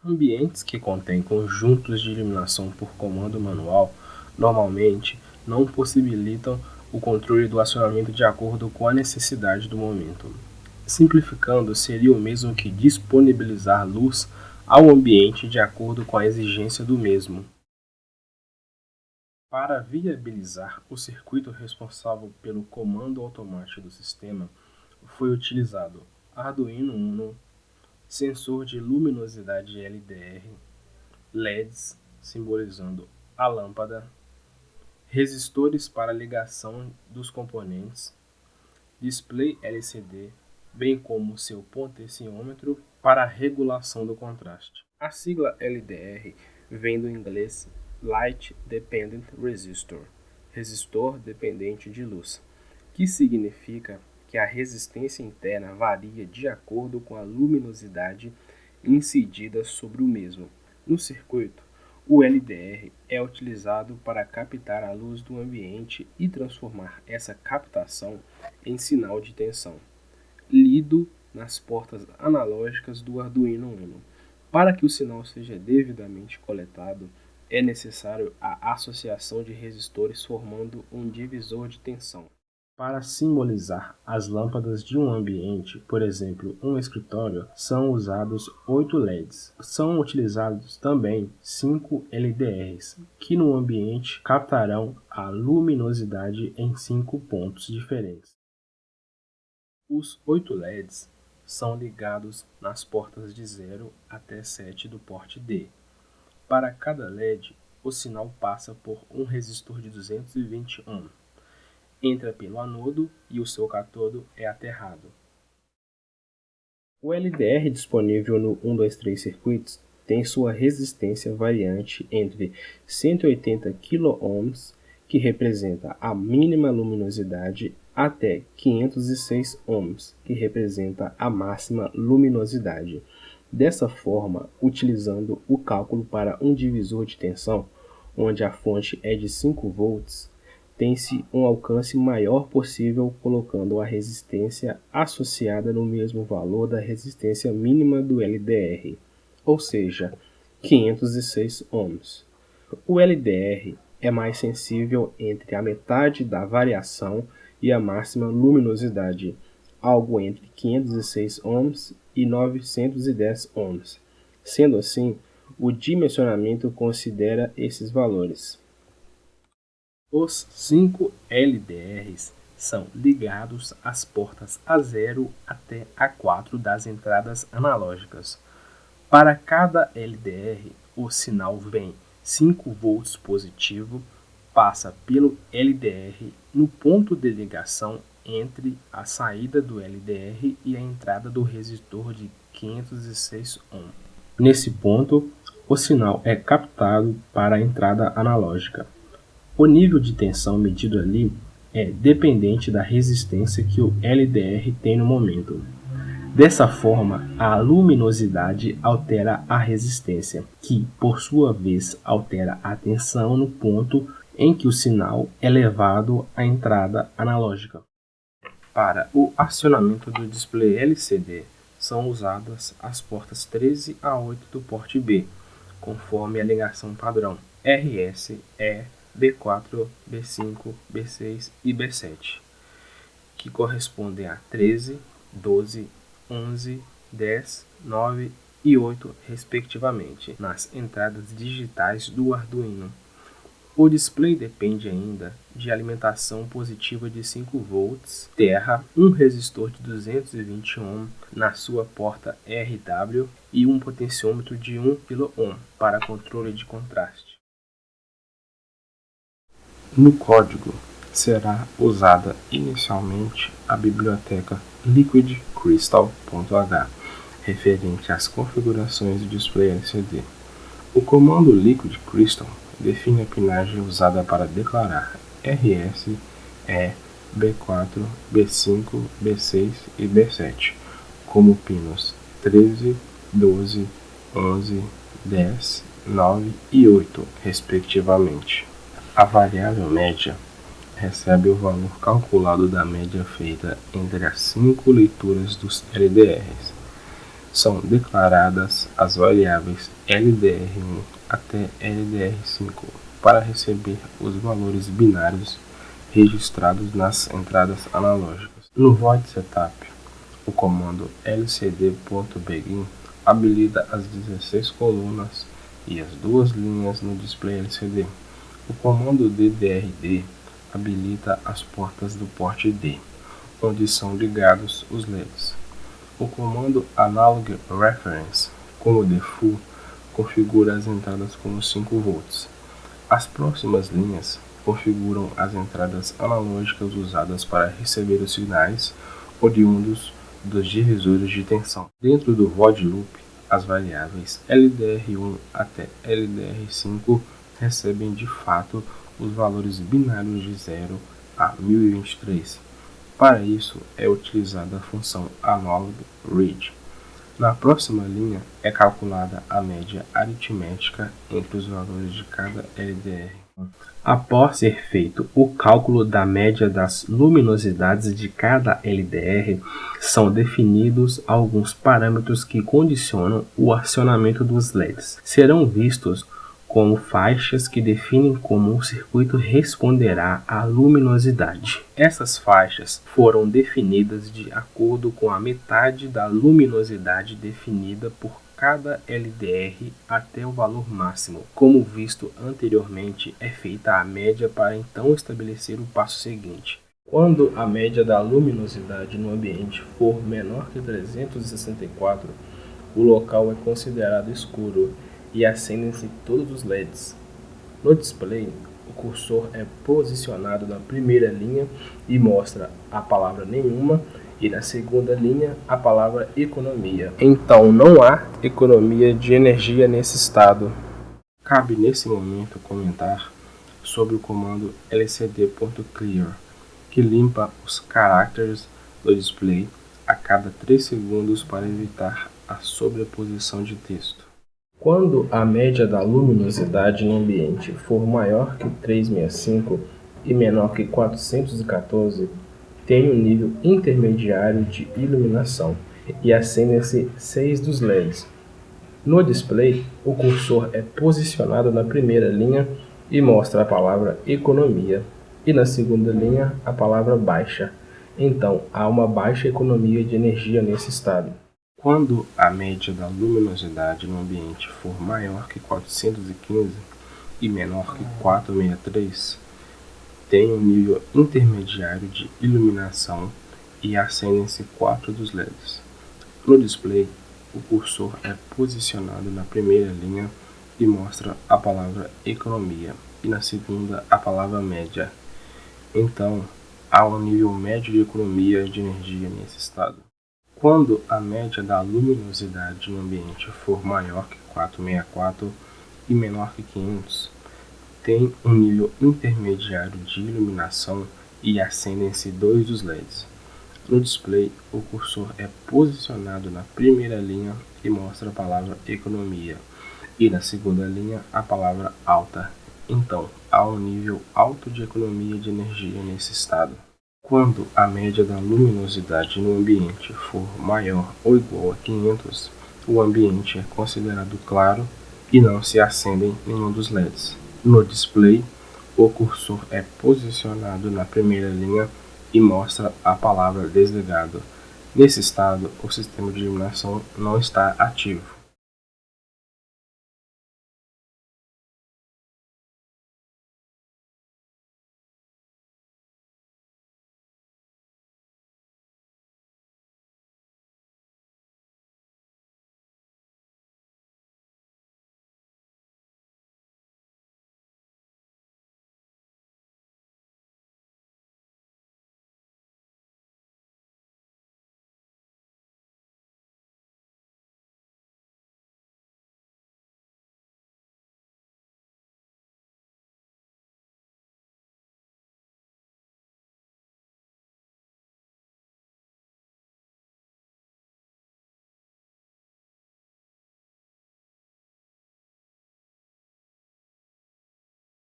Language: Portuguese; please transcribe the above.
Ambientes que contêm conjuntos de iluminação por comando manual normalmente não possibilitam o controle do acionamento de acordo com a necessidade do momento. Simplificando, seria o mesmo que disponibilizar luz ao ambiente de acordo com a exigência do mesmo. Para viabilizar o circuito responsável pelo comando automático do sistema, foi utilizado Arduino Uno, sensor de luminosidade LDR, LEDs simbolizando a lâmpada, resistores para ligação dos componentes, display LCD, bem como seu potenciômetro para regulação do contraste. A sigla LDR vem do inglês Light Dependent Resistor, resistor dependente de luz, que significa que a resistência interna varia de acordo com a luminosidade incidida sobre o mesmo. No circuito, o LDR é utilizado para captar a luz do ambiente e transformar essa captação em sinal de tensão, lido nas portas analógicas do Arduino Uno. Para que o sinal seja devidamente coletado, é necessário a associação de resistores formando um divisor de tensão. Para simbolizar as lâmpadas de um ambiente, por exemplo, um escritório, são usados 8 LEDs. São utilizados também 5 LDRs, que no ambiente captarão a luminosidade em 5 pontos diferentes. Os 8 LEDs são ligados nas portas de 0 até 7 do porte D. Para cada LED, o sinal passa por um resistor de 220 ohm. Entra pelo anodo e o seu cátodo é aterrado. O LDR disponível no 123 Circuits tem sua resistência variante entre 180 kΩ, que representa a mínima luminosidade, até 506 ohms, que representa a máxima luminosidade. Dessa forma, utilizando o cálculo para um divisor de tensão, onde a fonte é de 5 volts, tem-se um alcance maior possível colocando a resistência associada no mesmo valor da resistência mínima do LDR, ou seja, 506 ohms. O LDR é mais sensível entre a metade da variação e a máxima luminosidade, algo entre 506 ohms e 910 ohms. Sendo assim, o dimensionamento considera esses valores. Os 5 LDRs são ligados às portas A0 até A4 das entradas analógicas. Para cada LDR, o sinal vem 5 volts positivo, passa pelo LDR no ponto de ligação entre a saída do LDR e a entrada do resistor de 506 ohm. Nesse ponto, o sinal é captado para a entrada analógica. O nível de tensão medido ali é dependente da resistência que o LDR tem no momento. Dessa forma, a luminosidade altera a resistência, que, por sua vez, altera a tensão no ponto em que o sinal é levado à entrada analógica. Para o acionamento do display LCD, são usadas as portas 13 a 8 do porte B, conforme a ligação padrão RS, E, B4, B5, B6 e B7, que correspondem a 13, 12, 11, 10, 9 e 8, respectivamente, nas entradas digitais do Arduino. O display depende ainda de alimentação positiva de 5 volts, terra, um resistor de 220 ohm na sua porta RW e um potenciômetro de 1 kΩ para controle de contraste. No código será usada inicialmente a biblioteca liquidcrystal.h, referente às configurações do display LCD. O comando Liquid Crystal define a pinagem usada para declarar RS, E, B4, B5, B6 e B7 como pinos 13, 12, 11, 10, 9 e 8, respectivamente. A variável média recebe o valor calculado da média feita entre as 5 leituras dos LDRs. são declaradas as variáveis LDR1 até LDR5 para receber os valores binários registrados nas entradas analógicas. No void setup, o comando lcd.begin habilita as 16 colunas e as 2 linhas no display LCD. O comando ddrd habilita as portas do porte D, onde são ligados os LEDs. O comando analog reference, como default, configura as entradas como 5 volts. As próximas linhas configuram as entradas analógicas usadas para receber os sinais oriundos dos divisores de tensão. Dentro do void loop, as variáveis LDR1 até LDR5 recebem de fato os valores binários de 0 a 1023. Para isso, é utilizada a função analog read. Na próxima linha, é calculada a média aritmética entre os valores de cada LDR. Após ser feito o cálculo da média das luminosidades de cada LDR, são definidos alguns parâmetros que condicionam o acionamento dos LEDs. Serão vistos como faixas que definem como o circuito responderá à luminosidade. Essas faixas foram definidas de acordo com a metade da luminosidade definida por cada LDR até o valor máximo. Como visto anteriormente, é feita a média para então estabelecer o passo seguinte. Quando a média da luminosidade no ambiente for menor que 364, o local é considerado escuro e acendem-se todos os LEDs. No display, o cursor é posicionado na primeira linha e mostra a palavra nenhuma, e na segunda linha a palavra economia. Então não há economia de energia nesse estado. Cabe nesse momento comentar sobre o comando lcd.clear, que limpa os caracteres do display a cada 3 segundos para evitar a sobreposição de texto. Quando a média da luminosidade no ambiente for maior que 365 e menor que 414, tem um nível intermediário de iluminação e acendem-se 6 dos LEDs. No display, o cursor é posicionado na primeira linha e mostra a palavra economia, e na segunda linha a palavra baixa. Então, há uma baixa economia de energia nesse estado. Quando a média da luminosidade no ambiente for maior que 415 e menor que 463, tem um nível intermediário de iluminação e acendem-se 4 dos LEDs. No display, o cursor é posicionado na primeira linha e mostra a palavra economia, e na segunda a palavra média. Então, há um nível médio de economia de energia nesse estado. Quando a média da luminosidade no ambiente for maior que 464 e menor que 500, tem um nível intermediário de iluminação e acendem-se 2 dos LEDs. No display, o cursor é posicionado na primeira linha e mostra a palavra economia, e na segunda linha a palavra alta. Então, há um nível alto de economia de energia nesse estado. Quando a média da luminosidade no ambiente for maior ou igual a 500, o ambiente é considerado claro e não se acendem nenhum dos LEDs. No display, o cursor é posicionado na primeira linha e mostra a palavra desligado. Nesse estado, o sistema de iluminação não está ativo.